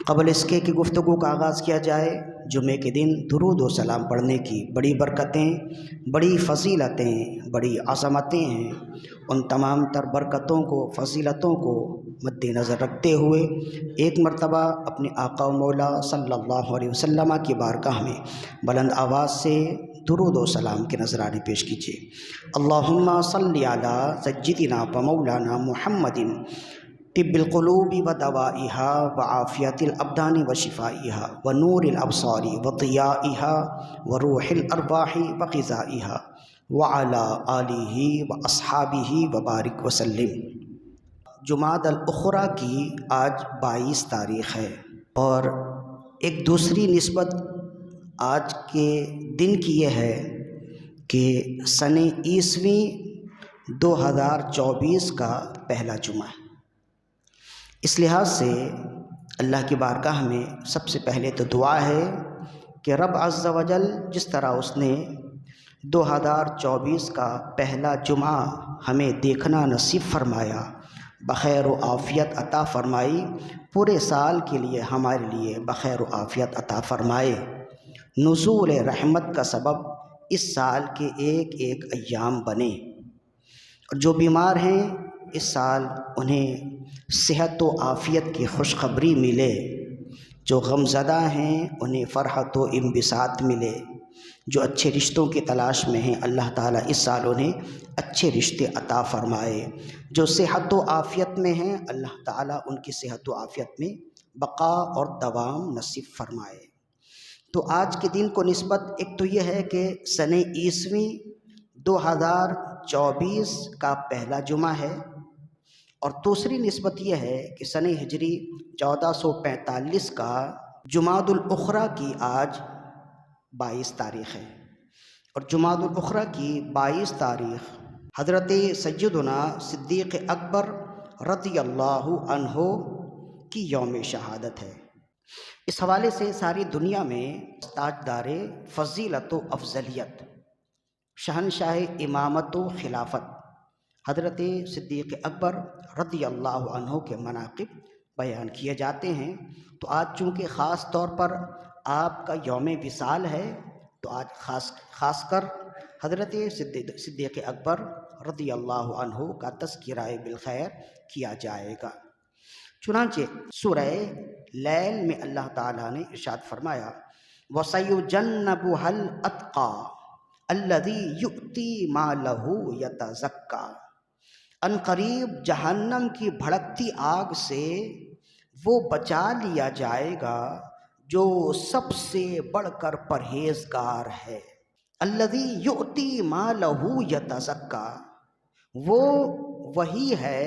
قبل اس کے کہ گفتگو کا آغاز کیا جائے، جمعے کے دن درود و سلام پڑھنے کی بڑی برکتیں، بڑی فضیلتیں، بڑی عظمتیں ہیں۔ ان تمام تر برکتوں کو، فضیلتوں کو مد نظر رکھتے ہوئے ایک مرتبہ اپنے آقا و مولا صلی اللہ علیہ وسلم کی بارگاہ میں بلند آواز سے درود و سلام کے نذرانے پیش کیجیے۔ اللہم صلی علی سیدنا و مولانا محمد طب القلوب و دوائها و عافیت الابدان و شفائها و نور الابصار و ضیائها و روح الارواح و غذائها وعلی آلہ و اصحابہ و بارک وسلم۔ جمادی الاخری کی آج 22 تاریخ ہے، اور ایک دوسری نسبت آج کے دن کی یہ ہے کہ سن عیسوی 2024 کا پہلا جمعہ ہے۔ اس لحاظ سے اللہ کی بارگاہ میں سب سے پہلے تو دعا ہے کہ رب عز و جل جس طرح اس نے 2024 کا پہلا جمعہ ہمیں دیکھنا نصیب فرمایا، بخیر و عافیت عطا فرمائی، پورے سال کے لیے ہمارے لیے بخیر و عافیت عطا فرمائے، نزول رحمت کا سبب اس سال کے ایک ایک ایام بنے، اور جو بیمار ہیں اس سال انہیں صحت و عافیت کی خوشخبری ملے، جو غمزدہ ہیں انہیں فرحت و انبساط ملے، جو اچھے رشتوں کی تلاش میں ہیں اللہ تعالیٰ اس سال انہیں اچھے رشتے عطا فرمائے، جو صحت و عافیت میں ہیں اللہ تعالیٰ ان کی صحت و عافیت میں بقا اور دوام نصیب فرمائے۔ تو آج کے دن کو نسبت ایک تو یہ ہے کہ سن عیسوی 2024 کا پہلا جمعہ ہے، اور دوسری نسبت یہ ہے کہ سن ہجری 1445 کا جمادی الاخری کی آج 22 تاریخ ہے، اور جمادی الاخری کی 22 تاریخ حضرت سیدنا صدیق اکبر رضی اللہ عنہ کی یوم شہادت ہے۔ اس حوالے سے ساری دنیا میں تاجدار فضیلت و افضلیت، شہنشاہ امامت و خلافت حضرت صدیق اکبر رضی اللہ عنہ کے مناقب بیان کیے جاتے ہیں۔ تو آج چونکہ خاص طور پر آپ کا یوم وصال ہے، تو آج خاص کر حضرت صدیق اکبر رضی اللہ عنہ کا تذکرہ بالخیر کیا جائے گا۔ چنانچہ سورہ لیل میں اللہ تعالیٰ نے ارشاد فرمایا وَسَيُجَنَّبُهَا الْأَتْقَى الَّذِي يُؤْتِي مَالَهُ يَتَزَكَّى، ان قریب جہنم کی بھڑکتی آگ سے وہ بچا لیا جائے گا جو سب سے بڑھ کر پرہیزگار ہے۔ الَّذِي يُؤْتِي مَالَهُ يَتَزَكَّى، وہ وہی ہے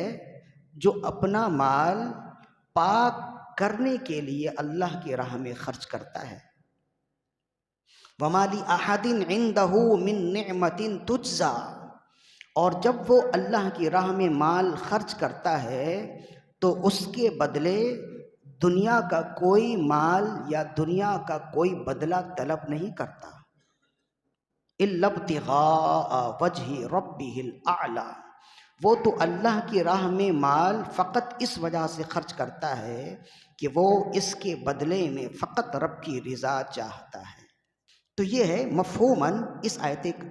جو اپنا مال پاک کرنے کے لیے اللہ کی راہ میں خرچ کرتا ہے۔ وَمَا لِأَحَدٍ عِندَهُ مِن نِعْمَةٍ تُجْزَى، اور جب وہ اللہ کی راہ میں مال خرچ کرتا ہے تو اس کے بدلے دنیا کا کوئی مال یا دنیا کا کوئی بدلہ طلب نہیں کرتا۔ إِلَّا ابْتِغَاءَ وَجْهِ رَبِّهِ الْأَعْلَى، وہ تو اللہ کی راہ میں مال فقط اس وجہ سے خرچ کرتا ہے کہ وہ اس کے بدلے میں فقط رب کی رضا چاہتا ہے۔ تو یہ ہے مفہوماً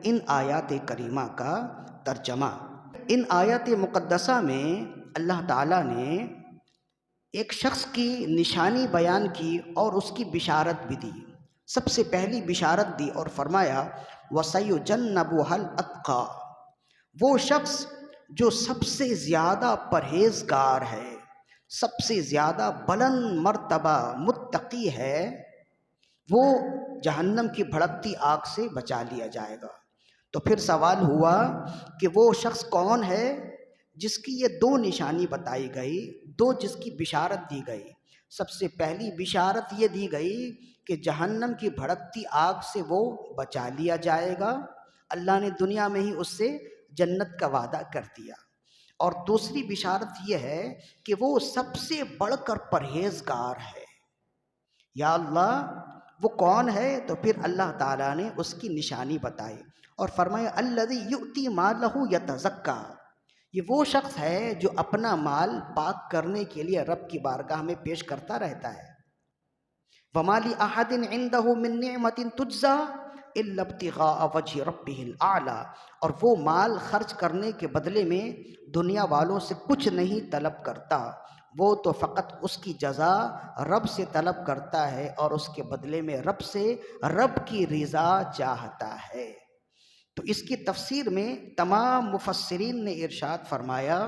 ان آیات کریمہ کا ترجمہ۔ ان آیات مقدسہ میں اللہ تعالیٰ نے ایک شخص کی نشانی بیان کی اور اس کی بشارت بھی دی۔ سب سے پہلی بشارت دی اور فرمایا وَسَيُجَنَّبُهَا الْأَتْقَى، وہ شخص جو سب سے زیادہ پرہیزگار ہے، سب سے زیادہ بلند مرتبہ متقی ہے، وہ جہنم کی بھڑکتی آگ سے بچا لیا جائے گا۔ تو پھر سوال ہوا کہ وہ شخص کون ہے جس کی یہ دو نشانی بتائی گئی، جس کی بشارت دی گئی۔ سب سے پہلی بشارت یہ دی گئی کہ جہنم کی بھڑکتی آگ سے وہ بچا لیا جائے گا، اللہ نے دنیا میں ہی اس سے جنت کا وعدہ کر دیا۔ اور دوسری بشارت یہ ہے کہ وہ سب سے بڑھ کر پرہیزگار ہے۔ یا اللہ وہ کون ہے؟ تو پھر اللہ تعالیٰ نے اس کی نشانی بتائی اور فرمایا الذی یؤتی مالہ یتزکا، یہ وہ شخص ہے جو اپنا مال پاک کرنے کے لیے رب کی بارگاہ میں پیش کرتا رہتا ہے۔ وما لأحد عنده من نعمة تجزى الا ابتغاء وجه ربه الاعلی، اور وہ مال خرچ کرنے کے بدلے میں دنیا والوں سے کچھ نہیں طلب کرتا، وہ تو فقط اس کی جزا رب سے طلب کرتا ہے اور اس کے بدلے میں رب سے رب کی رضا چاہتا ہے۔ تو اس کی تفسیر میں تمام مفسرین نے ارشاد فرمایا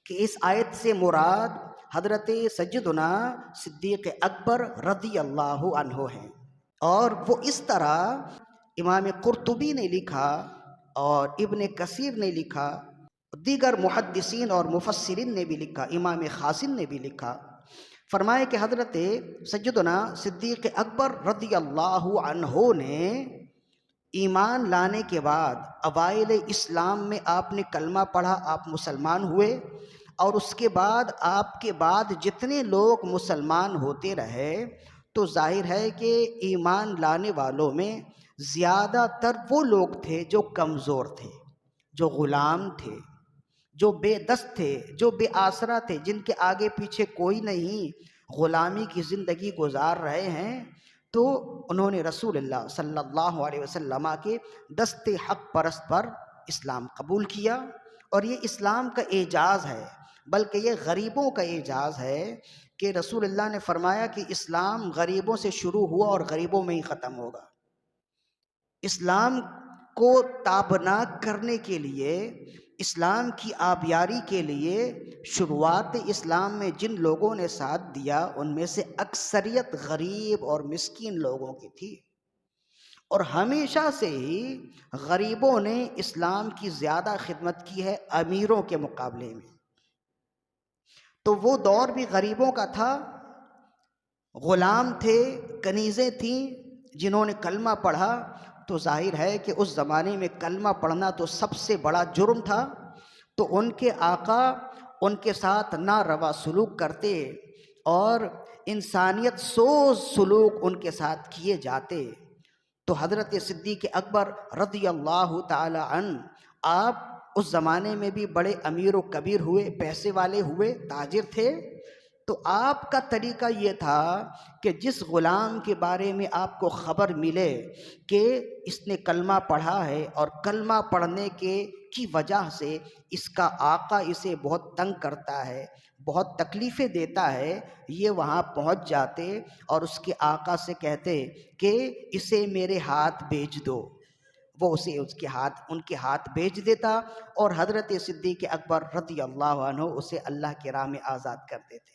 کہ اس آیت سے مراد حضرت سیدنا صدیق اکبر رضی اللہ عنہ ہیں، اور وہ اس طرح امام قرطبی نے لکھا اور ابن کثیر نے لکھا، دیگر محدثین اور مفسرین نے بھی لکھا، امام خازن نے بھی لکھا، فرمائے کہ حضرت سیدنا صدیق اکبر رضی اللہ عنہ نے ایمان لانے کے بعد اوائل اسلام میں آپ نے کلمہ پڑھا، آپ مسلمان ہوئے، اور اس کے بعد آپ کے بعد جتنے لوگ مسلمان ہوتے رہے تو ظاہر ہے کہ ایمان لانے والوں میں زیادہ تر وہ لوگ تھے جو کمزور تھے، جو غلام تھے، جو بے دست تھے، جو بے آسرا تھے، جن کے آگے پیچھے کوئی نہیں، غلامی کی زندگی گزار رہے ہیں۔ تو انہوں نے رسول اللہ صلی اللہ علیہ وسلم کے دست حق پرست پر اسلام قبول کیا، اور یہ اسلام کا اعجاز ہے، بلکہ یہ غریبوں کا اعجاز ہے کہ رسول اللہ نے فرمایا کہ اسلام غریبوں سے شروع ہوا اور غریبوں میں ہی ختم ہوگا۔ اسلام کو تابناک کرنے کے لیے، اسلام کی آبیاری کے لیے شروعات اسلام میں جن لوگوں نے ساتھ دیا ان میں سے اکثریت غریب اور مسکین لوگوں کی تھی، اور ہمیشہ سے ہی غریبوں نے اسلام کی زیادہ خدمت کی ہے امیروں کے مقابلے میں۔ تو وہ دور بھی غریبوں کا تھا، غلام تھے، کنیزیں تھیں جنہوں نے کلمہ پڑھا، تو ظاہر ہے کہ اس زمانے میں کلمہ پڑھنا تو سب سے بڑا جرم تھا، تو ان کے آقا ان کے ساتھ ناروا سلوک کرتے اور انسانیت سوز سلوک ان کے ساتھ کیے جاتے۔ تو حضرت صدیق اکبر رضی اللہ تعالی عنہ آپ اس زمانے میں بھی بڑے امیر و کبیر ہوئے، پیسے والے ہوئے، تاجر تھے، تو آپ کا طریقہ یہ تھا کہ جس غلام کے بارے میں آپ کو خبر ملے کہ اس نے کلمہ پڑھا ہے اور کلمہ پڑھنے کی وجہ سے اس کا آقا اسے بہت تنگ کرتا ہے، بہت تکلیفیں دیتا ہے، یہ وہاں پہنچ جاتے اور اس کے آقا سے کہتے کہ اسے میرے ہاتھ بیچ دو، وہ اسے ان کے ہاتھ بیچ دیتا، اور حضرت صدیق اکبر رضی اللہ عنہ اسے اللہ کی راہ میں آزاد کر دیتے۔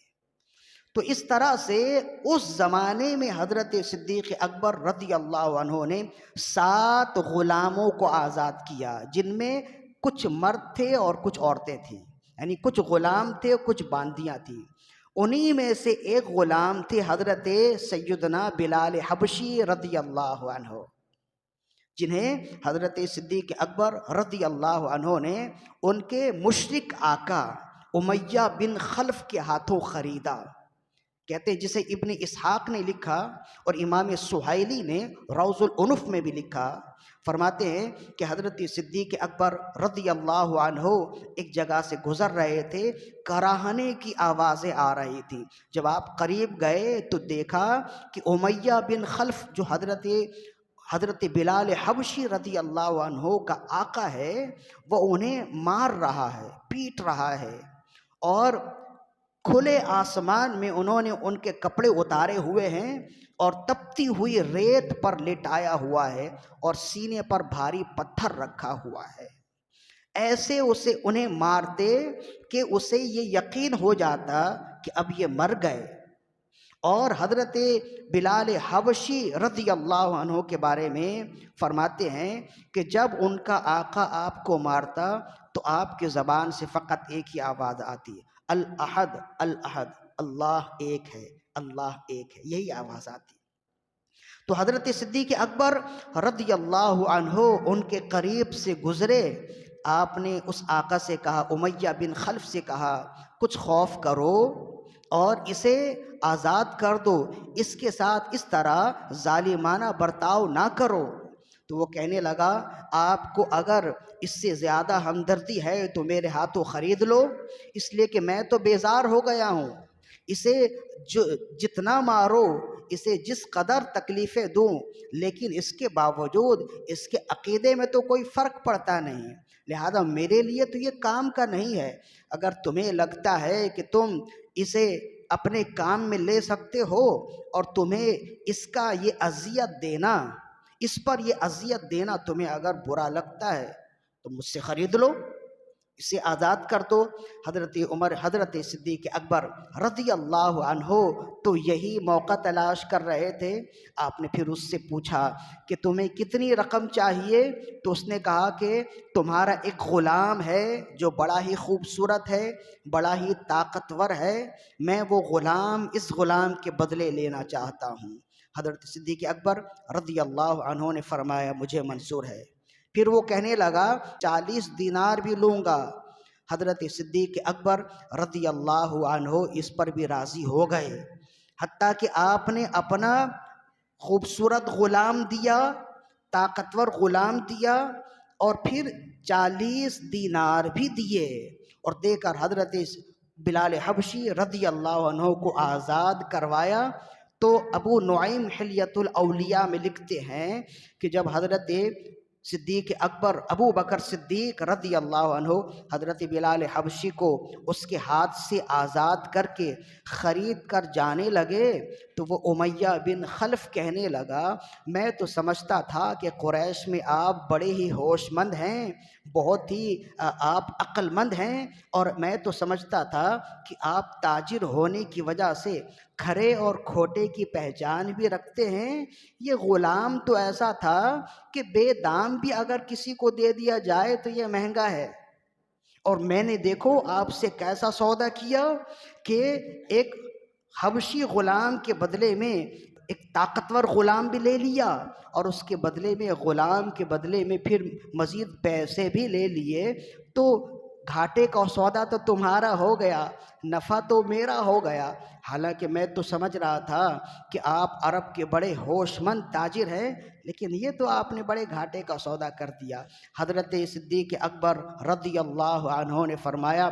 تو اس طرح سے اس زمانے میں حضرت صدیق اکبر رضی اللہ عنہ نے 7 غلاموں کو آزاد کیا، جن میں کچھ مرد تھے اور کچھ عورتیں تھیں، یعنی کچھ غلام تھے کچھ باندیاں تھیں۔ انہی میں سے ایک غلام تھے حضرت سیدنا بلال حبشی رضی اللہ عنہ، جنہیں حضرت صدیق اکبر رضی اللہ عنہ نے ان کے مشرک آقا امیہ بن خلف کے ہاتھوں خریدا۔ کہتے ہیں جسے ابن اسحاق نے لکھا اور امام سہیلی نے روض العنف میں بھی لکھا، فرماتے ہیں کہ حضرت صدیق اکبر رضی اللہ عنہ ایک جگہ سے گزر رہے تھے، کراہنے کی آوازیں آ رہی تھی۔ جب آپ قریب گئے تو دیکھا کہ امیہ بن خلف جو حضرت بلال حبشی رضی اللہ عنہ کا آقا ہے، وہ انہیں مار رہا ہے، پیٹ رہا ہے، اور کھلے آسمان میں انہوں نے ان کے کپڑے اتارے ہوئے ہیں اور تپتی ہوئی ریت پر لٹایا ہوا ہے اور سینے پر بھاری پتھر رکھا ہوا ہے۔ ایسے اسے انہیں مارتے کہ اسے یہ یقین ہو جاتا کہ اب یہ مر گئے۔ اور حضرت بلال حبشی رضی اللہ عنہ کے بارے میں فرماتے ہیں کہ جب ان کا آقا آپ کو مارتا تو آپ کے زبان سے فقط ایک ہی آواز آتی، الاحد الاحد، اللہ ایک ہے، اللہ ایک ہے، یہی آواز آتی۔ تو حضرت صدیق اکبر رضی اللہ عنہ ان کے قریب سے گزرے، آپ نے اس آقا سے کہا، امیہ بن خلف سے کہا، کچھ خوف کرو اور اسے آزاد کر دو، اس کے ساتھ اس طرح ظالمانہ برتاؤ نہ کرو۔ تو وہ کہنے لگا، آپ کو اگر اس سے زیادہ ہمدردی ہے تو میرے ہاتھوں خرید لو، اس لیے کہ میں تو بیزار ہو گیا ہوں، اسے جتنا مارو اسے جس قدر تکلیفیں دوں لیکن اس کے باوجود اس کے عقیدے میں تو کوئی فرق پڑتا نہیں، لہذا میرے لیے تو یہ کام کا نہیں ہے۔ اگر تمہیں لگتا ہے کہ تم اسے اپنے کام میں لے سکتے ہو اور تمہیں اس کا یہ اذیت دینا، اس پر یہ اذیت دینا تمہیں اگر برا لگتا ہے تو مجھ سے خرید لو، اسے آزاد کر دو۔ حضرت عمر، حضرت صدیق اکبر رضی اللہ عنہ تو یہی موقع تلاش کر رہے تھے۔ آپ نے پھر اس سے پوچھا کہ تمہیں کتنی رقم چاہیے؟ تو اس نے کہا کہ تمہارا ایک غلام ہے جو بڑا ہی خوبصورت ہے، بڑا ہی طاقتور ہے، میں وہ غلام، اس غلام کے بدلے لینا چاہتا ہوں۔ حضرت صدیق اکبر رضی اللہ عنہ نے فرمایا مجھے منظور ہے۔ پھر وہ کہنے لگا 40 دینار بھی لوں گا۔ حضرت صدیق اکبر رضی اللہ عنہ اس پر بھی راضی ہو گئے، حتیٰ کہ آپ نے اپنا خوبصورت غلام دیا، طاقتور غلام دیا، اور پھر 40 دینار بھی دیے، اور دے کر حضرت بلال حبشی رضی اللہ عنہ کو آزاد کروایا۔ تو ابو نعیم حلیۃ الاولیاء میں لکھتے ہیں کہ جب حضرت صدیق اکبر، ابو بکر صدیق رضی اللہ عنہ حضرت بلال حبشی کو اس کے ہاتھ سے آزاد کر کے خرید کر جانے لگے تو وہ امیہ بن خلف کہنے لگا میں تو سمجھتا تھا کہ قریش میں آپ بڑے ہی ہوش مند ہیں، بہت ہی آپ عقل مند ہیں، اور میں تو سمجھتا تھا کہ آپ تاجر ہونے کی وجہ سے کھرے اور کھوٹے کی پہچان بھی رکھتے ہیں۔ یہ غلام تو ایسا تھا کہ بے دام بھی اگر کسی کو دے دیا جائے تو یہ مہنگا ہے، اور میں نے دیکھو آپ سے کیسا سودا کیا کہ ایک حبشی غلام کے بدلے میں ایک طاقتور غلام بھی لے لیا، اور اس کے بدلے میں غلام کے بدلے میں پھر مزید پیسے بھی لے لیے، تو گھاٹے کا سودا تو تمہارا ہو گیا، نفع تو میرا ہو گیا۔ حالانکہ میں تو سمجھ رہا تھا کہ آپ عرب کے بڑے ہوش مند تاجر ہیں، لیکن یہ تو آپ نے بڑے گھاٹے کا سودا کر دیا۔ حضرت صدیق اکبر رضی اللہ عنہ نے فرمایا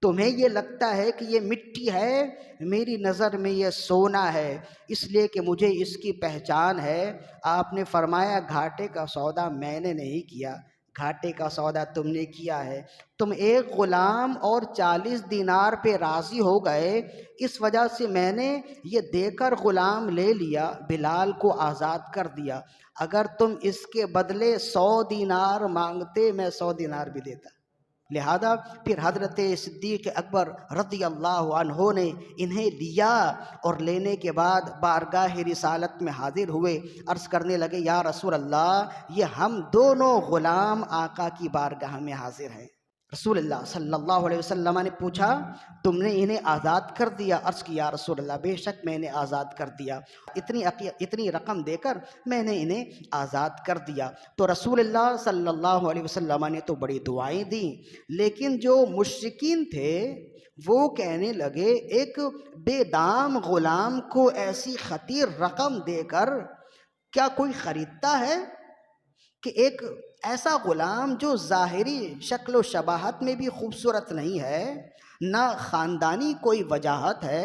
تمہیں یہ لگتا ہے کہ یہ مٹی ہے، میری نظر میں یہ سونا ہے، اس لیے کہ مجھے اس کی پہچان ہے۔ آپ نے فرمایا گھاٹے کا سودا میں نے نہیں کیا، گھاٹے کا سودا تم نے کیا ہے۔ تم ایک غلام اور 40 دینار پہ راضی ہو گئے، اس وجہ سے میں نے یہ دے کر غلام لے لیا، بلال کو آزاد کر دیا۔ اگر تم اس کے بدلے 100 دینار مانگتے میں 100 دینار بھی دیتا۔ لہذا پھر حضرت صدیق اکبر رضی اللہ عنہ نے انہیں لیا، اور لینے کے بعد بارگاہ رسالت میں حاضر ہوئے، عرض کرنے لگے یا رسول اللہ یہ ہم دونوں غلام آقا کی بارگاہ میں حاضر ہیں۔ رسول اللہ صلی اللہ علیہ وسلم نے پوچھا تم نے انہیں آزاد کر دیا؟ عرض کی یا رسول اللہ بے شک میں نے آزاد کر دیا، اتنی رقم دے کر میں نے انہیں آزاد کر دیا۔ تو رسول اللہ صلی اللہ علیہ وسلم نے تو بڑی دعائیں دیں، لیکن جو مشرکین تھے وہ کہنے لگے ایک بے دام غلام کو ایسی خطیر رقم دے کر کیا کوئی خریدتا ہے؟ کہ ایک ایسا غلام جو ظاہری شکل و شباہت میں بھی خوبصورت نہیں ہے، نہ خاندانی کوئی وجاہت ہے،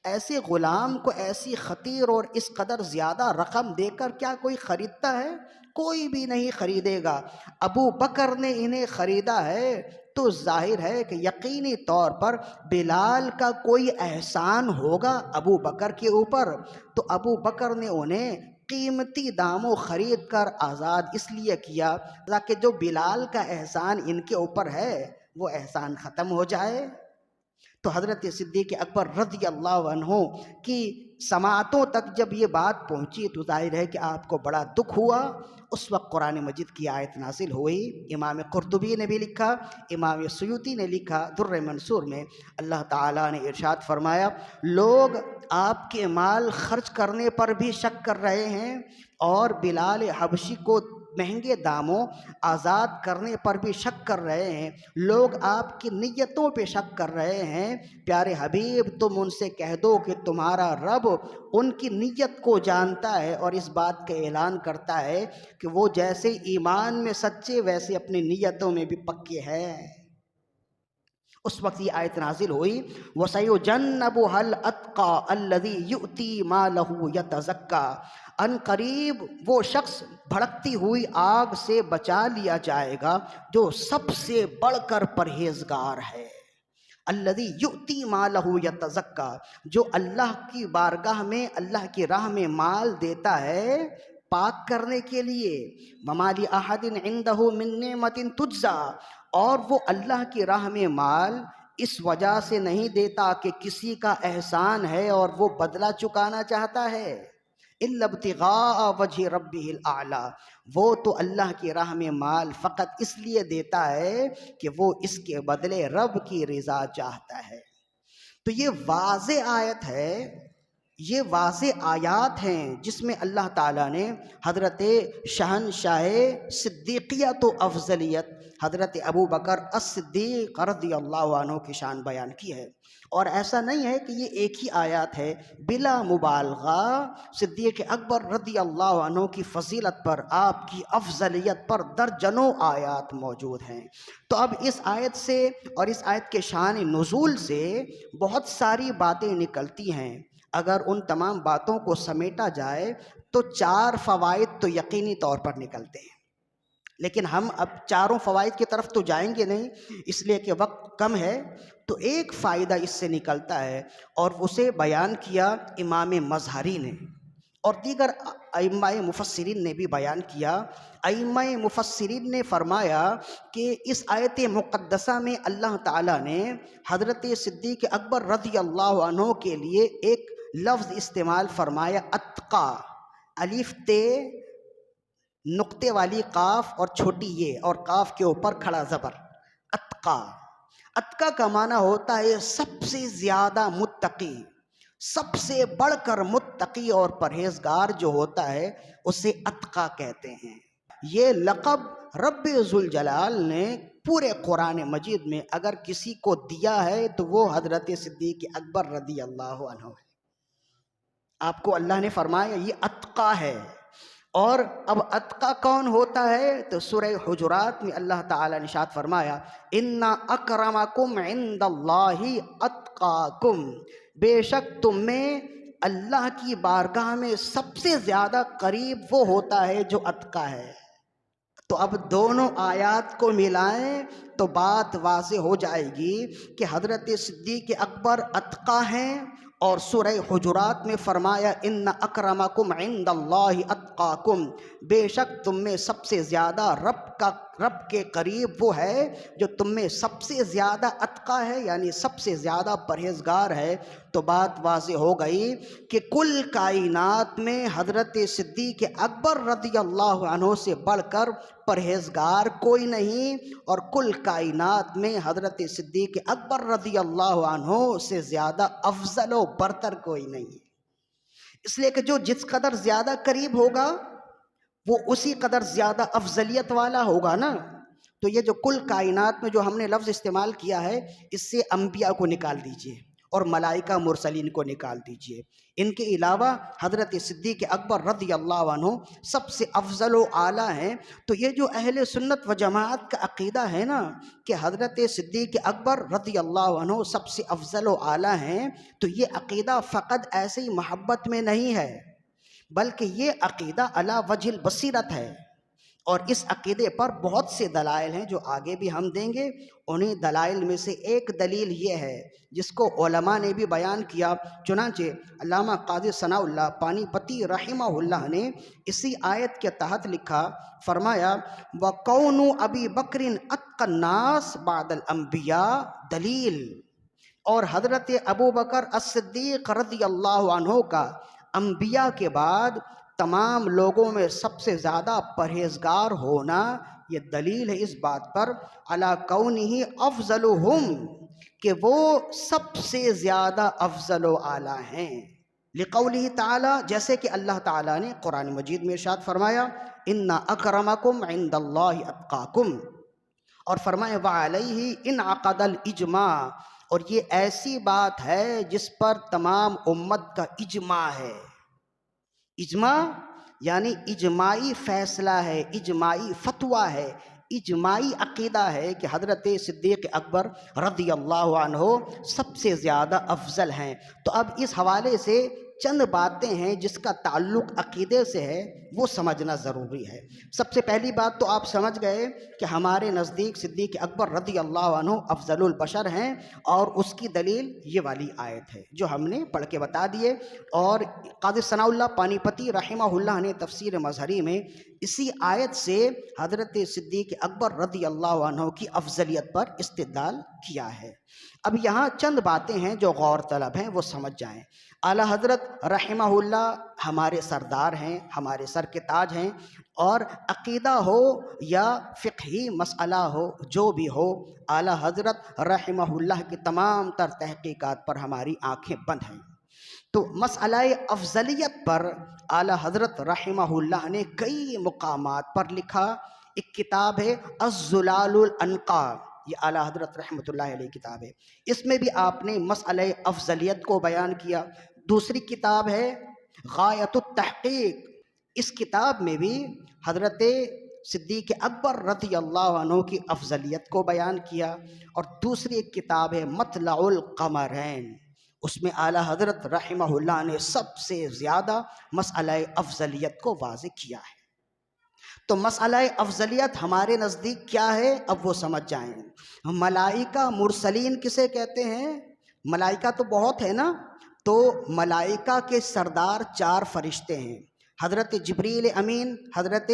ایسے غلام کو ایسی خطیر اور اس قدر زیادہ رقم دے کر کیا کوئی خریدتا ہے؟ کوئی بھی نہیں خریدے گا۔ ابو بکر نے انہیں خریدا ہے تو ظاہر ہے کہ یقینی طور پر بلال کا کوئی احسان ہوگا ابو بکر کے اوپر، تو ابو بکر نے انہیں قیمتی داموں خرید کر آزاد اس لیے کیا تاکہ جو بلال کا احسان ان کے اوپر ہے وہ احسان ختم ہو جائے۔ تو حضرت صدیق اکبر رضی اللہ عنہ کی سماعتوں تک جب یہ بات پہنچی تو ظاہر ہے کہ آپ کو بڑا دکھ ہوا۔ اس وقت قرآن مجید کی آیت نازل ہوئی۔ امام قرطبی نے بھی لکھا، امام سیوطی نے لکھا در منصور میں، اللہ تعالیٰ نے ارشاد فرمایا لوگ آپ کے مال خرچ کرنے پر بھی شک کر رہے ہیں، اور بلال حبشی کو مہنگے داموں آزاد کرنے پر بھی شک کر رہے ہیں، لوگ آپ کی نیتوں پہ شک کر رہے ہیں۔ پیارے حبیب تم ان سے کہہ دو کہ تمہارا رب ان کی نیت کو جانتا ہے اور اس بات کا اعلان کرتا ہے کہ وہ جیسے ایمان میں سچے ویسے اپنی نیتوں میں بھی پکے ہیں۔ اس وقت یہ آیت نازل ہوئی وَسَيُجَنَّبُهَا الْأَتْقَى الَّذِي يُؤْتِي مَالَهُ يَتَزَكَّى، ان قریب وہ شخص بھڑکتی ہوئی آگ سے بچا لیا جائے گا جو سب سے بڑھ کر پرہیزگار ہے۔ الذی یؤتی مالہ یتزکا، جو اللہ کی بارگاہ میں، اللہ کی راہ میں مال دیتا ہے پاک کرنے کے لیے۔ وما لأحد عنده من نعمت تجزا، اور وہ اللہ کی راہ میں مال اس وجہ سے نہیں دیتا کہ کسی کا احسان ہے اور وہ بدلہ چکانا چاہتا ہے۔ الا ابتغاء وجہ ربہ الاعلی، وہ تو اللہ کی راہ میں مال فقط اس لیے دیتا ہے کہ وہ اس کے بدلے رب کی رضا چاہتا ہے۔ تو یہ واضح آیت ہے، یہ واضح آیات ہیں جس میں اللہ تعالیٰ نے حضرت شہنشاہ صدیقیت و افضلیت حضرت ابو بکر الصدیق رضی اللہ عنہ کی شان بیان کی ہے۔ اور ایسا نہیں ہے کہ یہ ایک ہی آیات ہے، بلا مبالغہ صدیق اکبر رضی اللہ عنہ کی فضیلت پر، آپ کی افضلیت پر درجنوں آیات موجود ہیں۔ تو اب اس آیت سے اور اس آیت کے شان نزول سے بہت ساری باتیں نکلتی ہیں۔ اگر ان تمام باتوں کو سمیٹا جائے تو 4 فوائد تو یقینی طور پر نکلتے ہیں، لیکن ہم اب چاروں فوائد کی طرف تو جائیں گے نہیں، اس لیے کہ وقت کم ہے۔ تو ایک فائدہ اس سے نکلتا ہے اور اسے بیان کیا امام مظہری نے اور دیگر ائمہ مفسرین نے بھی بیان کیا۔ ائمہ مفسرین نے فرمایا کہ اس آیت مقدسہ میں اللہ تعالیٰ نے حضرت صدیق اکبر رضی اللہ عنہ کے لیے ایک لفظ استعمال فرمایا، اتقا، الف تے نقطے والی قاف اور چھوٹی یہ، اور قاف کے اوپر کھڑا زبر، اتقا۔ اتقا کا معنی ہوتا ہے سب سے زیادہ متقی، سب سے بڑھ کر متقی اور پرہیزگار جو ہوتا ہے اسے اتقا کہتے ہیں۔ یہ لقب رب ذوالجلال نے پورے قرآن مجید میں اگر کسی کو دیا ہے تو وہ حضرت صدیق اکبر رضی اللہ عنہ ہے۔ آپ کو اللہ نے فرمایا یہ اتقا ہے۔ اور اب اتقا کون ہوتا ہے؟ تو سورہ حجرات میں اللہ تعالیٰ نے ارشاد فرمایا، ان اکرمکم عند اللہ اتقاکم، بے شک تم میں اللہ کی بارگاہ میں سب سے زیادہ قریب وہ ہوتا ہے جو اتقا ہے۔ تو اب دونوں آیات کو ملائیں تو بات واضح ہو جائے گی کہ حضرت صدیق اکبر اتقا ہیں، اور سورہ حجرات میں فرمایا ان اکرمکم عند اللہ اتقاکم، بے شک تم میں سب سے زیادہ رب کے قریب وہ ہے جو تم میں سب سے زیادہ اتقا ہے، یعنی سب سے زیادہ پرہیزگار ہے۔ تو بات واضح ہو گئی کہ کل کائنات میں حضرت صدیق اکبر رضی اللہ عنہ سے بڑھ کر پرہیزگار کوئی نہیں، اور کل کائنات میں حضرت صدیق اکبر رضی اللہ عنہ سے زیادہ افضل و برتر کوئی نہیں، اس لیے کہ جو جس قدر زیادہ قریب ہوگا وہ اسی قدر زیادہ افضلیت والا ہوگا نا۔ تو یہ جو کل کائنات میں جو ہم نے لفظ استعمال کیا ہے، اس سے انبیاء کو نکال دیجئے اور ملائکہ مرسلین کو نکال دیجئے، ان کے علاوہ حضرت صدیق اکبر رضی اللہ عنہ سب سے افضل و اعلیٰ ہیں۔ تو یہ جو اہل سنت و جماعت کا عقیدہ ہے نا کہ حضرت صدیق اکبر رضی اللہ عنہ سب سے افضل و اعلیٰ ہیں، تو یہ عقیدہ فقط ایسے ہی محبت میں نہیں ہے، بلکہ یہ عقیدہ علی وجہ البصیرت ہے، اور اس عقیدے پر بہت سے دلائل ہیں جو آگے بھی ہم دیں گے۔ انہیں دلائل میں سے ایک دلیل یہ ہے جس کو علماء نے بھی بیان کیا، چنانچہ علامہ قاضی ثناء اللہ پانی پتی رحمہ اللہ نے اسی آیت کے تحت لکھا، فرمایا وَقَوْنُ أَبِي بَكْرٍ أَتْقَى النَّاسِ بَعْدَ الْأَنْبِيَاءِ دلیل، اور حضرت ابو بکر الصدیق رضی اللہ عنہ کا انبیاء کے بعد تمام لوگوں میں سب سے زیادہ پرہیزگار ہونا یہ دلیل ہے اس بات پر علی کونہ افضلہم، کہ وہ سب سے زیادہ افضل و اعلیٰ ہیں۔ لقولہ تعالی، جیسے کہ اللہ تعالیٰ نے قرآن مجید میں ارشاد فرمایا ان اکرمکم عند اللہ اتقاکم، اور فرمایا وعلیہ انعقد الاجماع، اور یہ ایسی بات ہے جس پر تمام امت کا اجماع ہے۔ اجماع یعنی اجماعی فیصلہ ہے، اجماعی فتویٰ ہے، اجماعی عقیدہ ہے کہ حضرت صدیق اکبر رضی اللہ عنہ سب سے زیادہ افضل ہیں۔ تو اب اس حوالے سے چند باتیں ہیں جس کا تعلق عقیدے سے ہے، وہ سمجھنا ضروری ہے۔ سب سے پہلی بات تو آپ سمجھ گئے کہ ہمارے نزدیک صدیق اکبر رضی اللہ عنہ افضل البشر ہیں، اور اس کی دلیل یہ والی آیت ہے جو ہم نے پڑھ کے بتا دیے۔ اور قاضی ثناء اللہ پانی پتی رحمہ اللہ نے تفسیر مظہری میں اسی آیت سے حضرت صدیق اکبر رضی اللہ عنہ کی افضلیت پر استدلال کیا ہے۔ اب یہاں چند باتیں ہیں جو غور طلب ہیں، وہ سمجھ جائیں۔ اعلیٰ حضرت رحمہ اللہ ہمارے سردار ہیں، ہمارے سر کے تاج ہیں، اور عقیدہ ہو یا فقہی مسئلہ ہو، جو بھی ہو، اعلیٰ حضرت رحمہ اللہ کی تمام تر تحقیقات پر ہماری آنکھیں بند ہیں۔ تو مسئلہ افضلیت پر اعلیٰ حضرت رحمہ اللہ نے کئی مقامات پر لکھا۔ ایک کتاب ہے الزلال العنقا، یہ اعلیٰ حضرت رحمۃ اللہ علیہ کتاب ہے، اس میں بھی آپ نے مسئلہ افضلیت کو بیان کیا۔ دوسری کتاب ہے غایۃ التحقیق، اس کتاب میں بھی حضرت صدیق اکبر رضی اللہ عنہ کی افضلیت کو بیان کیا۔ اور دوسری ایک کتاب ہے مطلع القمرین، اس میں اعلیٰ حضرت رحمہ اللہ نے سب سے زیادہ مسئلہ افضلیت کو واضح کیا ہے۔ تو مسئلہ افضلیت ہمارے نزدیک کیا ہے، اب وہ سمجھ جائیں۔ ملائکہ مرسلین کسے کہتے ہیں؟ ملائکہ تو بہت ہے نا، تو ملائکہ کے سردار 4 فرشتے ہیں، حضرت جبریل امین، حضرت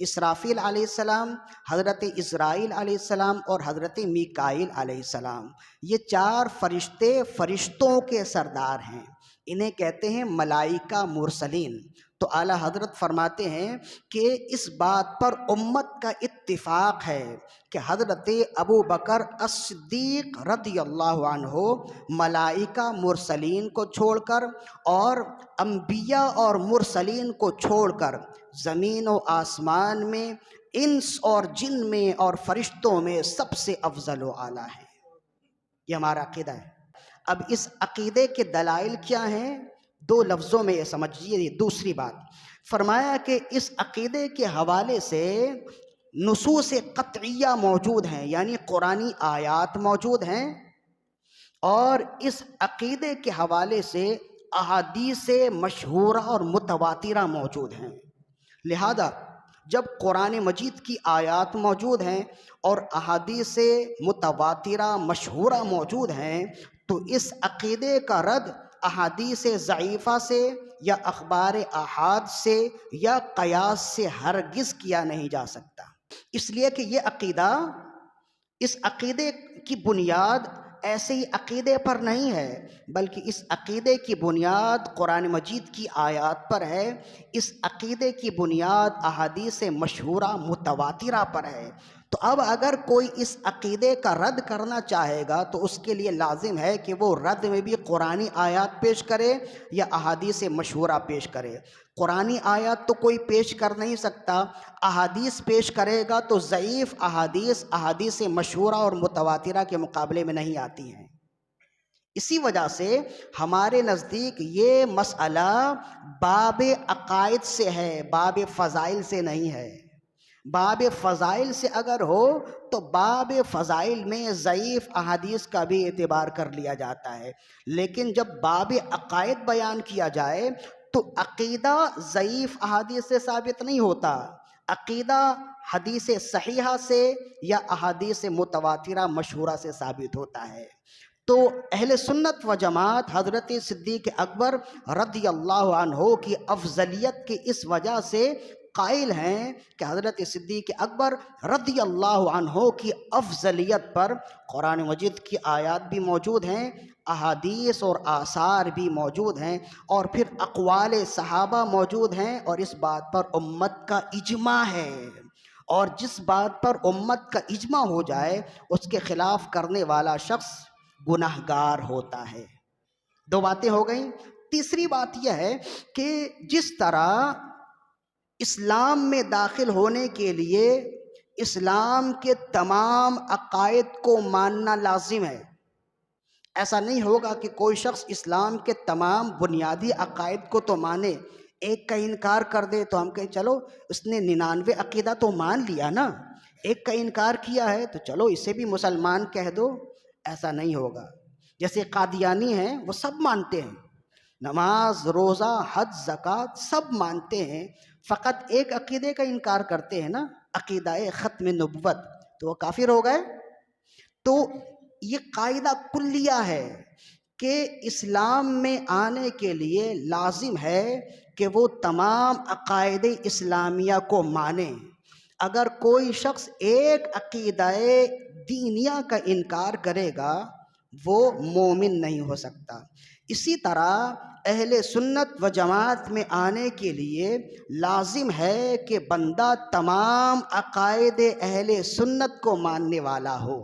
اسرافیل علیہ السلام، حضرت اسرائیل علیہ السلام اور حضرت میکائیل علیہ السلام۔ یہ 4 فرشتے فرشتوں کے سردار ہیں، انہیں کہتے ہیں ملائکہ مرسلین۔ تو اعلیٰ حضرت فرماتے ہیں کہ اس بات پر امت کا اتفاق ہے کہ حضرت ابو بکر الصدیق رضی اللہ عنہ ملائکہ مرسلین کو چھوڑ کر اور انبیاء اور مرسلین کو چھوڑ کر زمین و آسمان میں، انس اور جن میں اور فرشتوں میں سب سے افضل و اعلیٰ ہے۔ یہ ہمارا عقیدہ ہے۔ اب اس عقیدے کے دلائل کیا ہیں؟ 2 لفظوں میں یہ سمجھیے۔ دوسری بات فرمایا کہ اس عقیدے کے حوالے سے نصوص قطعیہ موجود ہیں، یعنی قرآنی آیات موجود ہیں، اور اس عقیدے کے حوالے سے احادیث مشہورہ اور متواترہ موجود ہیں۔ لہذا جب قرآن مجید کی آیات موجود ہیں اور احادیث متواترہ مشہورہ موجود ہیں، تو اس عقیدے کا رد احادیث ضعیفہ سے یا اخبار احاد سے یا قیاس سے ہرگز کیا نہیں جا سکتا، اس لیے کہ اس عقیدے کی بنیاد ایسے ہی عقیدے پر نہیں ہے، بلکہ اس عقیدے کی بنیاد قرآن مجید کی آیات پر ہے، اس عقیدے کی بنیاد احادیث مشہورہ متواترہ پر ہے۔ تو اب اگر کوئی اس عقیدے کا رد کرنا چاہے گا تو اس کے لیے لازم ہے کہ وہ رد میں بھی قرآنی آیات پیش کرے یا احادیث مشہورہ پیش کرے۔ قرآنی آیات تو کوئی پیش کر نہیں سکتا، احادیث پیش کرے گا تو ضعیف احادیث مشہورہ اور متواترہ کے مقابلے میں نہیں آتی ہیں۔ اسی وجہ سے ہمارے نزدیک یہ مسئلہ باب عقائد سے ہے، باب فضائل سے نہیں ہے۔ باب فضائل سے اگر ہو تو باب فضائل میں ضعیف احادیث کا بھی اعتبار کر لیا جاتا ہے، لیکن جب باب عقائد بیان کیا جائے تو عقیدہ ضعیف احادیث سے ثابت نہیں ہوتا، عقیدہ حدیث صحیحہ سے یا احادیث متواترہ مشہورہ سے ثابت ہوتا ہے۔ تو اہل سنت و جماعت حضرت صدیق اکبر رضی اللہ عنہ کی افضلیت کی اس وجہ سے قائل ہیں کہ حضرت صدیق اکبر رضی اللہ عنہ کی افضلیت پر قرآن مجید کی آیات بھی موجود ہیں، احادیث اور آثار بھی موجود ہیں، اور پھر اقوال صحابہ موجود ہیں، اور اس بات پر امت کا اجماع ہے۔ اور جس بات پر امت کا اجماع ہو جائے اس کے خلاف کرنے والا شخص گناہگار ہوتا ہے۔ 2 باتیں ہو گئیں۔ تیسری بات یہ ہے کہ جس طرح اسلام میں داخل ہونے کے لیے اسلام کے تمام عقائد کو ماننا لازم ہے، ایسا نہیں ہوگا کہ کوئی شخص اسلام کے تمام بنیادی عقائد کو تو مانے، ایک کا انکار کر دے تو ہم کہیں چلو اس نے 99 عقیدہ تو مان لیا نا، ایک کا انکار کیا ہے تو چلو اسے بھی مسلمان کہہ دو، ایسا نہیں ہوگا۔ جیسے قادیانی ہیں، وہ سب مانتے ہیں، نماز، روزہ، حج، زکوٰۃ سب مانتے ہیں، فقط ایک عقیدے کا انکار کرتے ہیں نا، عقیدہ ختم نبوت، تو وہ کافر ہو گئے۔ تو یہ قاعدہ کلیہ ہے کہ اسلام میں آنے کے لیے لازم ہے کہ وہ تمام عقائد اسلامیہ کو مانے۔ اگر کوئی شخص ایک عقیدہ دینیہ کا انکار کرے گا وہ مومن نہیں ہو سکتا۔ اسی طرح اہل سنت و جماعت میں آنے کے لیے لازم ہے کہ بندہ تمام عقائد اہل سنت کو ماننے والا ہو۔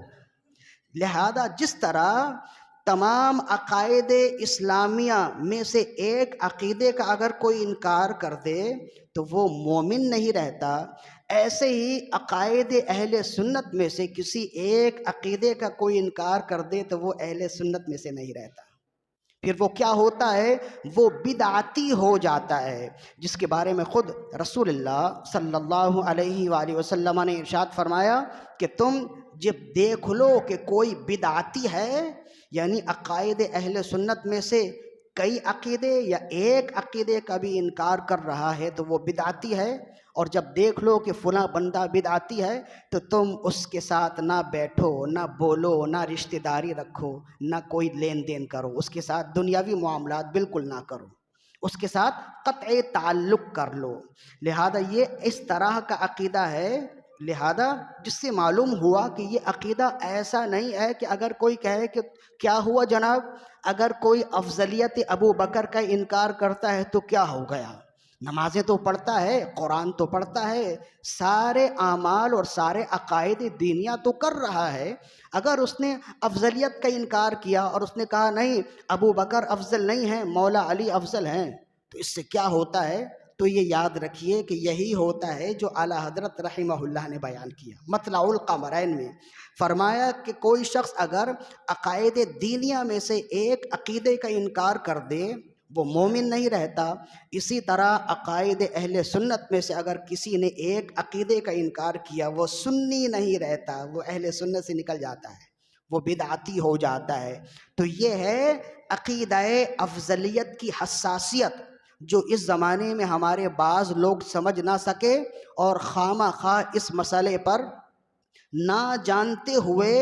لہذا جس طرح تمام عقائد اسلامیہ میں سے ایک عقیدے کا اگر کوئی انکار کر دے تو وہ مومن نہیں رہتا، ایسے ہی عقائد اہل سنت میں سے کسی ایک عقیدے کا کوئی انکار کر دے تو وہ اہل سنت میں سے نہیں رہتا، پھر وہ کیا ہوتا ہے؟ وہ بدعتی ہو جاتا ہے، جس کے بارے میں خود رسول اللہ صلی اللہ علیہ وآلہ وسلم نے ارشاد فرمایا کہ تم جب دیکھ لو کہ کوئی بدعتی ہے، یعنی عقائد اہل سنت میں سے کئی عقیدے یا ایک عقیدے کا بھی انکار کر رہا ہے تو وہ بدعتی ہے، اور جب دیکھ لو کہ فلاں بندہ بدعتی ہے تو تم اس کے ساتھ نہ بیٹھو، نہ بولو، نہ رشتہ داری رکھو، نہ کوئی لین دین کرو، اس کے ساتھ دنیاوی معاملات بالکل نہ کرو، اس کے ساتھ قطع تعلق کر لو۔ لہذا یہ اس طرح کا عقیدہ ہے، لہذا جس سے معلوم ہوا کہ یہ عقیدہ ایسا نہیں ہے کہ اگر کوئی کہے کہ کیا ہوا جناب، اگر کوئی افضلیت ابو بکر کا انکار کرتا ہے تو کیا ہو گیا؟ نمازیں تو پڑھتا ہے، قرآن تو پڑھتا ہے، سارے اعمال اور سارے عقائد دینیہ تو کر رہا ہے، اگر اس نے افضلیت کا انکار کیا اور اس نے کہا نہیں ابو بکر افضل نہیں ہیں، مولا علی افضل ہیں، تو اس سے کیا ہوتا ہے؟ تو یہ یاد رکھیے کہ یہی ہوتا ہے جو اعلیٰ حضرت رحمہ اللہ نے بیان کیا مطلع القمرین میں، فرمایا کہ کوئی شخص اگر عقائد دینیہ میں سے ایک عقیدے کا انکار کر دے وہ مومن نہیں رہتا، اسی طرح عقائد اہل سنت میں سے اگر کسی نے ایک عقیدے کا انکار کیا وہ سنی نہیں رہتا، وہ اہل سنت سے نکل جاتا ہے، وہ بدعتی ہو جاتا ہے۔ تو یہ ہے عقیدہ افضلیت کی حساسیت جو اس زمانے میں ہمارے بعض لوگ سمجھ نہ سکے اور خواہ مخواہ اس مسئلے پر نہ جانتے ہوئے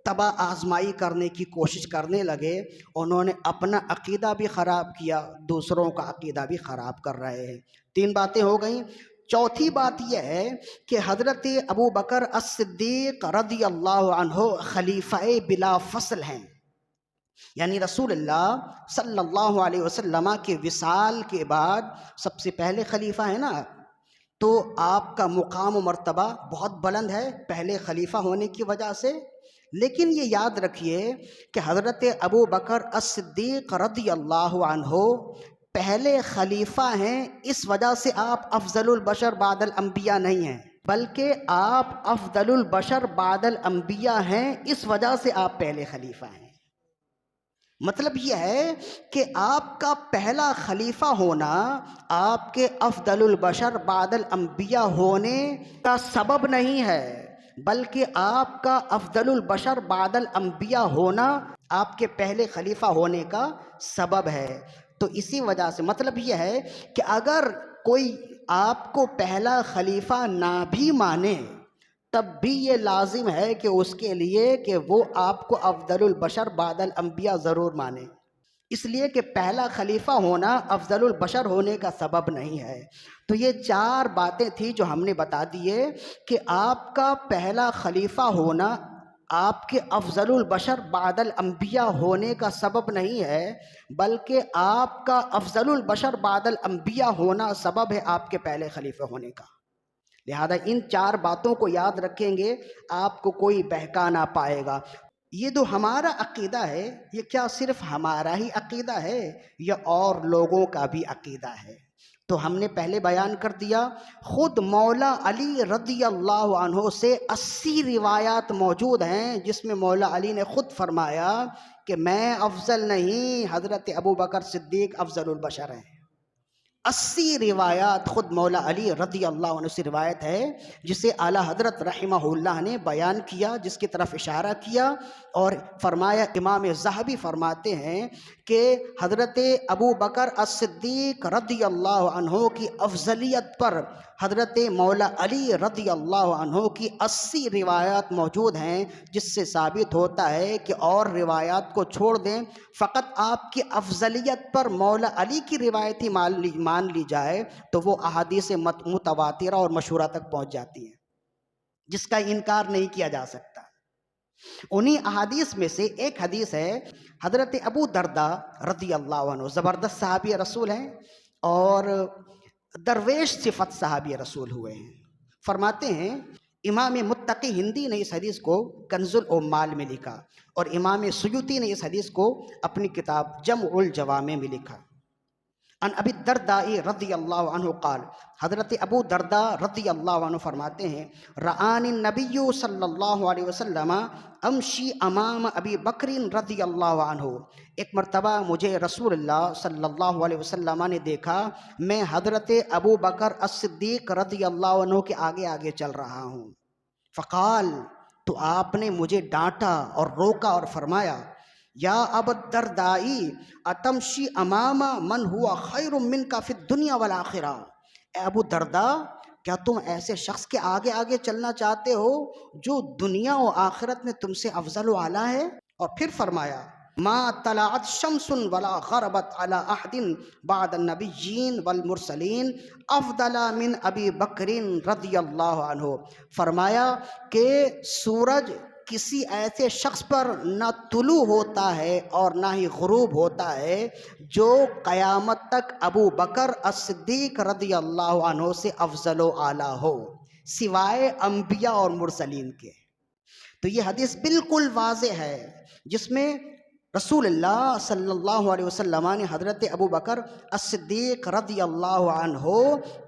تباہ آزمائی کرنے کی کوشش کرنے لگے، انہوں نے اپنا عقیدہ بھی خراب کیا، دوسروں کا عقیدہ بھی خراب کر رہے ہیں۔ 3 باتیں ہو گئیں۔ چوتھی بات یہ ہے کہ حضرت ابو بکر الصدیق رضی اللہ عنہ خلیفہ بلا فصل ہیں، یعنی رسول اللہ صلی اللہ علیہ وسلم کے وصال کے بعد سب سے پہلے خلیفہ ہیں نا، تو آپ کا مقام و مرتبہ بہت بلند ہے پہلے خلیفہ ہونے کی وجہ سے۔ لیکن یہ یاد رکھیے کہ حضرت ابو بکر الصدیق رضی اللہ عنہ پہلے خلیفہ ہیں، اس وجہ سے آپ افضل البشر بعد الانبیاء نہیں ہیں، بلکہ آپ افضل البشر بعد الانبیاء ہیں، اس وجہ سے آپ پہلے خلیفہ ہیں۔ مطلب یہ ہے کہ آپ کا پہلا خلیفہ ہونا آپ کے افضل البشر بعد الانبیاء ہونے کا سبب نہیں ہے، بلکہ آپ کا افضل البشر بعد الانبیاء ہونا آپ کے پہلے خلیفہ ہونے کا سبب ہے۔ تو اسی وجہ سے مطلب یہ ہے کہ اگر کوئی آپ کو پہلا خلیفہ نہ بھی مانے تب بھی یہ لازم ہے کہ اس کے لیے کہ وہ آپ کو افضل البشر بعد الانبیاء ضرور مانے، اس لیے کہ پہلا خلیفہ ہونا افضل البشر ہونے کا سبب نہیں ہے۔ تو یہ 4 باتیں تھیں جو ہم نے بتا دیے کہ آپ کا پہلا خلیفہ ہونا آپ کے افضل البشر بعد الانبیاء ہونے کا سبب نہیں ہے، بلکہ آپ کا افضل البشر بعد الانبیاء ہونا سبب ہے آپ کے پہلے خلیفہ ہونے کا۔ لہذا ان 4 باتوں کو یاد رکھیں گے، آپ کو کوئی بہکا نہ پائے گا۔ یہ جو ہمارا عقیدہ ہے یہ کیا صرف ہمارا ہی عقیدہ ہے یا اور لوگوں کا بھی عقیدہ ہے؟ تو ہم نے پہلے بیان کر دیا، خود مولا علی رضی اللہ عنہ سے 80 روایات موجود ہیں جس میں مولا علی نے خود فرمایا کہ میں افضل نہیں، حضرت ابو بکر صدیق افضل البشر ہیں۔ 80 روایات خود مولا علی رضی اللہ عنہ سے روایت ہے، جسے اعلیٰ حضرت رحمہ اللہ نے بیان کیا، جس کی طرف اشارہ کیا اور فرمایا۔ امام ذہبی فرماتے ہیں کہ حضرت ابو بکر الصدیق رضی اللہ عنہ کی افضلیت پر حضرت مولا علی رضی اللہ عنہ کی 80 روایات موجود ہیں، جس سے ثابت ہوتا ہے کہ اور روایات کو چھوڑ دیں، فقط آپ کی افضلیت پر مولا علی کی روایت ہی مان لی جائے تو وہ احادیث متواترہ اور مشہورہ تک پہنچ جاتی ہیں، جس کا انکار نہیں کیا جا سکتا۔ انہی احادیث میں سے ایک حدیث ہے، حضرت ابو درداء رضی اللہ عنہ زبردست صحابی رسول ہیں اور درویش صفت صحابی رسول ہوئے ہیں۔ فرماتے ہیں امام متقی ہندی نے اس حدیث کو کنز العمال میں لکھا اور امام سیوطی نے اس حدیث کو اپنی کتاب جمع الجوامع میں لکھا۔ ان ابی الدرداء رضی اللہ عنہ قال، حضرت ابو درداء رضی اللہ عنہ فرماتے ہیں رآنی النبی صلی اللہ علیہ وسلم امشی امام ابی بکر رضی اللہ عنہ، ایک مرتبہ مجھے رسول اللہ صلی اللہ علیہ وسلم نے دیکھا، میں حضرت ابو بکر الصدیق رضی اللہ عنہ کے آگے آگے چل رہا ہوں۔ فقال، تو آپ نے مجھے ڈانٹا اور روکا اور فرمایا یا ابا الدردائی اتمشی امام من ہوا خیر منک فی الدنیا والآخرہ، اے ابو درداء کیا تم ایسے شخص کے آگے آگے چلنا چاہتے ہو جو دنیا و آخرت میں تم سے افضل و اعلیٰ ہے؟ اور پھر فرمایا ما طلعت شمس ولا غربت على احد بعد النبیین والمرسلین افضل من ابی بکر رضی اللہ عنہ، فرمایا کہ سورج کسی ایسے شخص پر نہ طلوع ہوتا ہے اور نہ ہی غروب ہوتا ہے جو قیامت تک ابو بکر الصدیق رضی اللہ عنہ سے افضل و اعلیٰ ہو، سوائے انبیاء اور مرسلین کے۔ تو یہ حدیث بالکل واضح ہے، جس میں رسول اللہ صلی اللہ علیہ وسلم نے حضرت ابو بکر الصدیق رضی اللہ عنہ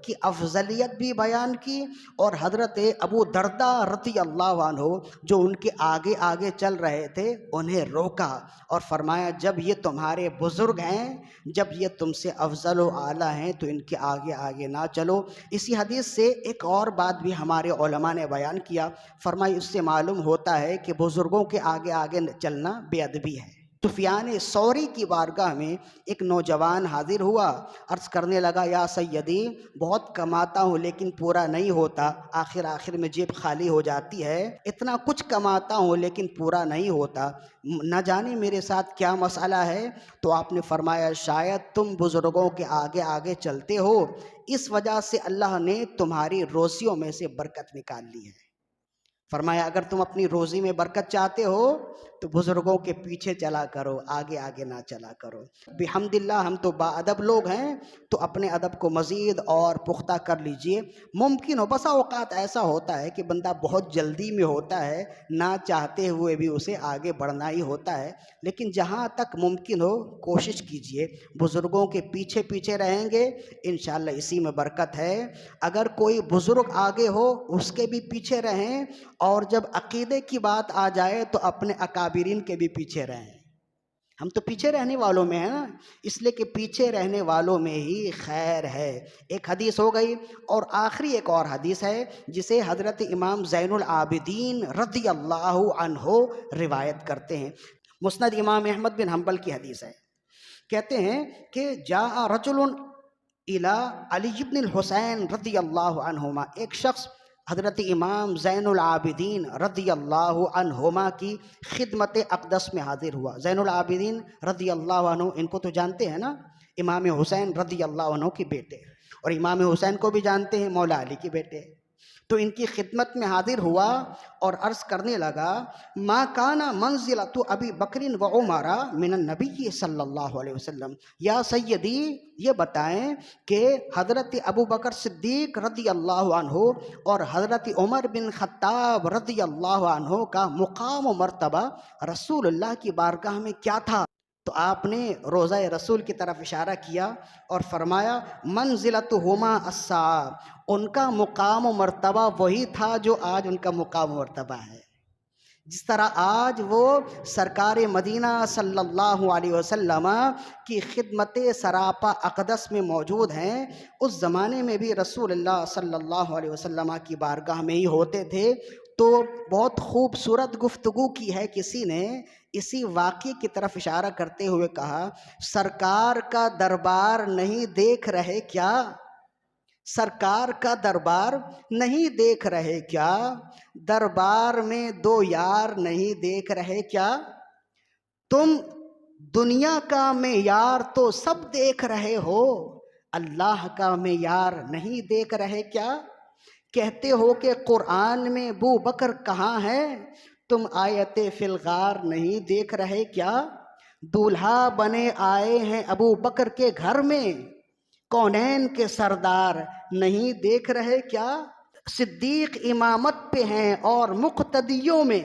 کی افضلیت بھی بیان کی اور حضرت ابو درداء رضی اللہ عنہ جو ان کے آگے آگے چل رہے تھے انہیں روکا اور فرمایا جب یہ تمہارے بزرگ ہیں، جب یہ تم سے افضل و اعلیٰ ہیں تو ان کے آگے آگے نہ چلو۔ اسی حدیث سے ایک اور بات بھی ہمارے علماء نے بیان کیا، فرمایا اس سے معلوم ہوتا ہے کہ بزرگوں کے آگے آگے چلنا بے ادبی ہے۔ سفیان ثوری کی بارگاہ میں ایک نوجوان حاضر ہوا، عرض کرنے لگا یا سیدی بہت کماتا ہوں لیکن پورا نہیں ہوتا، آخر میں جیب خالی ہو جاتی ہے، اتنا کچھ کماتا ہوں لیکن پورا نہیں ہوتا، نہ جانے میرے ساتھ کیا مسئلہ ہے؟ تو آپ نے فرمایا شاید تم بزرگوں کے آگے آگے چلتے ہو، اس وجہ سے اللہ نے تمہاری روزیوں میں سے برکت نکال لی ہے۔ فرمایا اگر تم اپنی روزی میں برکت چاہتے ہو تو بزرگوں کے پیچھے چلا کرو، آگے آگے نہ چلا کرو۔ بحمداللہ ہم تو با ادب لوگ ہیں تو اپنے ادب کو مزید اور پختہ کر لیجئے۔ ممکن ہو بسا اوقات ایسا ہوتا ہے کہ بندہ بہت جلدی میں ہوتا ہے، نہ چاہتے ہوئے بھی اسے آگے بڑھنا ہی ہوتا ہے، لیکن جہاں تک ممکن ہو کوشش کیجئے بزرگوں کے پیچھے پیچھے رہیں گے، انشاءاللہ اسی میں برکت ہے۔ اگر کوئی بزرگ آگے ہو اس کے بھی پیچھے رہیں، اور جب عقیدے کی بات آ جائے تو اپنے اکابرین کے بھی پیچھے رہیں۔ ہم تو پیچھے رہنے والوں میں ہیں نا، اس لیے کہ پیچھے رہنے والوں میں ہی خیر ہے۔ ایک حدیث ہو گئی اور آخری ایک اور حدیث ہے جسے حضرت امام زین العابدین رضی اللہ عنہ روایت کرتے ہیں، مسند امام احمد بن حنبل کی حدیث ہے۔ کہتے ہیں کہ جاء رجل الی علی بن الحسین رضی اللہ عنہما، ایک شخص حضرت امام زین العابدین رضی اللہ عنہما کی خدمت اقدس میں حاضر ہوا۔ زین العابدین رضی اللہ عنہ ان کو تو جانتے ہیں نا، امام حسین رضی اللہ عنہ کے بیٹے، اور امام حسین کو بھی جانتے ہیں، مولا علی کے بیٹے۔ تو ان کی خدمت میں حاضر ہوا اور عرض کرنے لگا ما کان منزلۃ ابی بکر و عمر من النبی صلی اللہ علیہ وسلم، یا سیدی یہ بتائیں کہ حضرت ابو بکر صدیق رضی اللہ عنہ اور حضرت عمر بن خطاب رضی اللہ عنہ کا مقام و مرتبہ رسول اللہ کی بارگاہ میں کیا تھا؟ تو آپ نے روضہ رسول کی طرف اشارہ کیا اور فرمایا منزلتہما الساعہ، ان کا مقام و مرتبہ وہی تھا جو آج ان کا مقام و مرتبہ ہے۔ جس طرح آج وہ سرکار مدینہ صلی اللہ علیہ وسلم کی خدمت سراپا اقدس میں موجود ہیں، اس زمانے میں بھی رسول اللہ صلی اللہ علیہ وسلم کی بارگاہ میں ہی ہوتے تھے۔ تو بہت خوبصورت گفتگو کی ہے کسی نے، اسی واقعے کی طرف اشارہ کرتے ہوئے کہا، سرکار کا دربار نہیں دیکھ رہے کیا؟ سرکار کا دربار نہیں دیکھ رہے کیا؟ دربار میں دو یار نہیں دیکھ رہے کیا؟ تم دنیا کا معیار تو سب دیکھ رہے ہو، اللہ کا معیار نہیں دیکھ رہے کیا؟ کہتے ہو کہ قرآن میں ابو بکر کہاں ہے، تم آیت فی الغار نہیں دیکھ رہے کیا؟ دولہا بنے آئے ہیں ابو بکر کے گھر میں، کونین کے سردار نہیں دیکھ رہے کیا؟ صدیق امامت پہ ہیں اور مقتدیوں میں،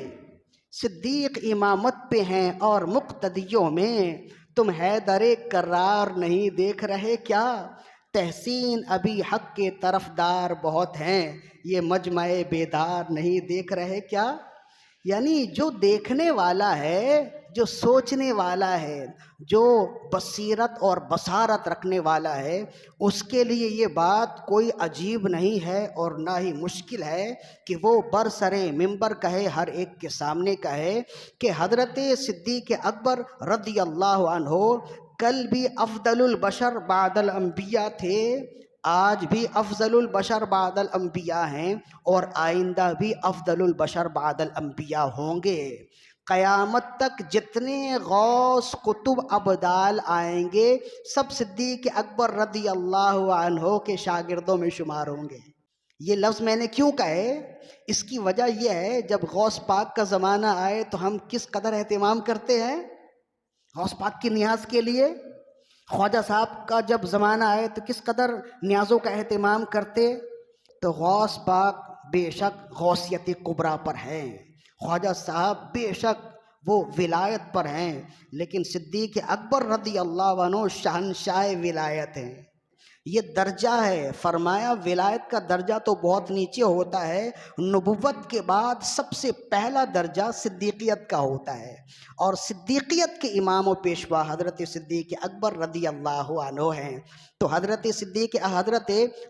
صدیق امامت پہ ہیں اور مقتدیوں میں، تم حیدر کرار نہیں دیکھ رہے کیا؟ تحسین ابی حق کے طرفدار بہت ہیں، یہ مجمع بیدار نہیں دیکھ رہے کیا؟ یعنی جو دیکھنے والا ہے، جو سوچنے والا ہے، جو بصیرت اور بصارت رکھنے والا ہے، اس کے لیے یہ بات کوئی عجیب نہیں ہے اور نہ ہی مشکل ہے کہ وہ برسر منبر کہے، ہر ایک کے سامنے کہے کہ حضرت صدیق اکبر رضی اللہ عنہ کل بھی افضل البشر بعد الانبیاء تھے، آج بھی افضل البشر بعد الانبیاء ہیں، اور آئندہ بھی افضل البشر بعد الانبیاء ہوں گے۔ قیامت تک جتنے غوث قطب ابدال آئیں گے، سب صدیق اکبر رضی اللہ عنہ کے شاگردوں میں شمار ہوں گے۔ یہ لفظ میں نے کیوں کہے؟ اس کی وجہ یہ ہے، جب غوث پاک کا زمانہ آئے تو ہم کس قدر اہتمام کرتے ہیں غوث پاک کی نیاز کے لیے۔ خواجہ صاحب کا جب زمانہ آئے تو کس قدر نیازوں کا اہتمام کرتے۔ تو غوث پاک بے شک غوثیت کبریٰ پر ہیں، خواجہ صاحب بے شک وہ ولایت پر ہیں، لیکن صدیق اکبر رضی اللہ عنہ شہنشاہ ولایت ہیں۔ یہ درجہ ہے، فرمایا ولایت کا درجہ تو بہت نیچے ہوتا ہے، نبوت کے بعد سب سے پہلا درجہ صدیقیت کا ہوتا ہے، اور صدیقیت کے امام و پیشوا حضرت صدیق اکبر رضی اللہ عنہ ہیں۔ تو حضرت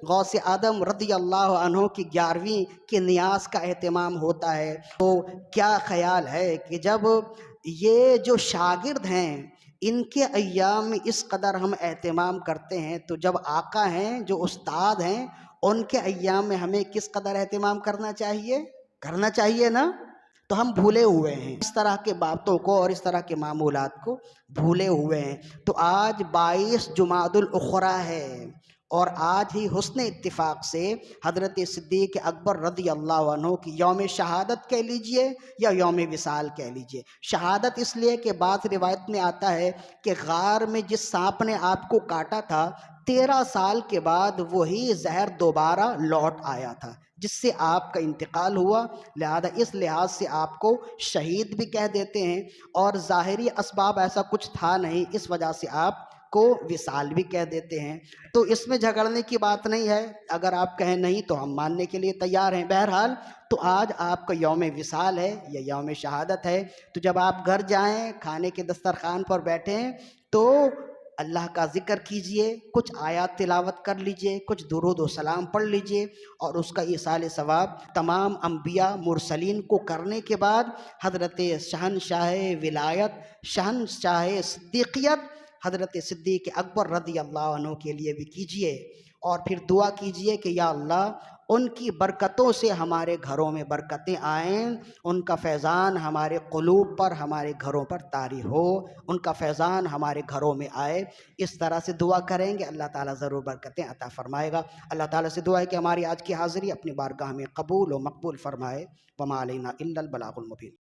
غوث اعظم رضی اللہ عنہ کی 11ویں کے نیاز کا اہتمام ہوتا ہے۔ تو کیا خیال ہے کہ جب یہ جو شاگرد ہیں ان کے ایام میں اس قدر ہم اہتمام کرتے ہیں، تو جب آقا ہیں جو استاد ہیں ان کے ایام میں ہمیں کس قدر اہتمام کرنا چاہیے نا؟ تو ہم بھولے ہوئے ہیں اس طرح کے باتوں کو اور اس طرح کے معمولات کو بھولے ہوئے ہیں۔ تو آج 22 جمادی الاخری ہے، اور آج ہی حسن اتفاق سے حضرت صدیق اکبر رضی اللہ عنہ کی یوم شہادت کہہ لیجئے یا یوم وصال کہہ لیجئے۔ شہادت اس لیے کہ بعض روایت میں آتا ہے کہ غار میں جس سانپ نے آپ کو کاٹا تھا 13 سال کے بعد وہی زہر دوبارہ لوٹ آیا تھا، جس سے آپ کا انتقال ہوا، لہذا اس لحاظ سے آپ کو شہید بھی کہہ دیتے ہیں، اور ظاہری اسباب ایسا کچھ تھا نہیں، اس وجہ سے آپ کو وصال بھی کہہ دیتے ہیں۔ تو اس میں جھگڑنے کی بات نہیں ہے، اگر آپ کہیں نہیں تو ہم ماننے کے لیے تیار ہیں۔ بہرحال تو آج آپ کا یوم وصال ہے یا یوم شہادت ہے، تو جب آپ گھر جائیں، کھانے کے دسترخوان پر بیٹھیں، تو اللہ کا ذکر کیجئے، کچھ آیات تلاوت کر لیجئے، کچھ درود و سلام پڑھ لیجئے، اور اس کا ایصال ثواب تمام انبیاء مرسلین کو کرنے کے بعد حضرت شہنشاہ ولایت، شہنشاہ صدیقیت حضرت صدیق اکبر رضی اللہ عنہ کے لیے بھی کیجئے، اور پھر دعا کیجئے کہ یا اللہ ان کی برکتوں سے ہمارے گھروں میں برکتیں آئیں، ان کا فیضان ہمارے قلوب پر، ہمارے گھروں پر طاری ہو، ان کا فیضان ہمارے گھروں میں آئے۔ اس طرح سے دعا کریں گے اللہ تعالیٰ ضرور برکتیں عطا فرمائے گا۔ اللہ تعالیٰ سے دعا ہے کہ ہماری آج کی حاضری اپنی بارگاہ میں قبول و مقبول فرمائے۔ وما علینا الا البلاغ المبین۔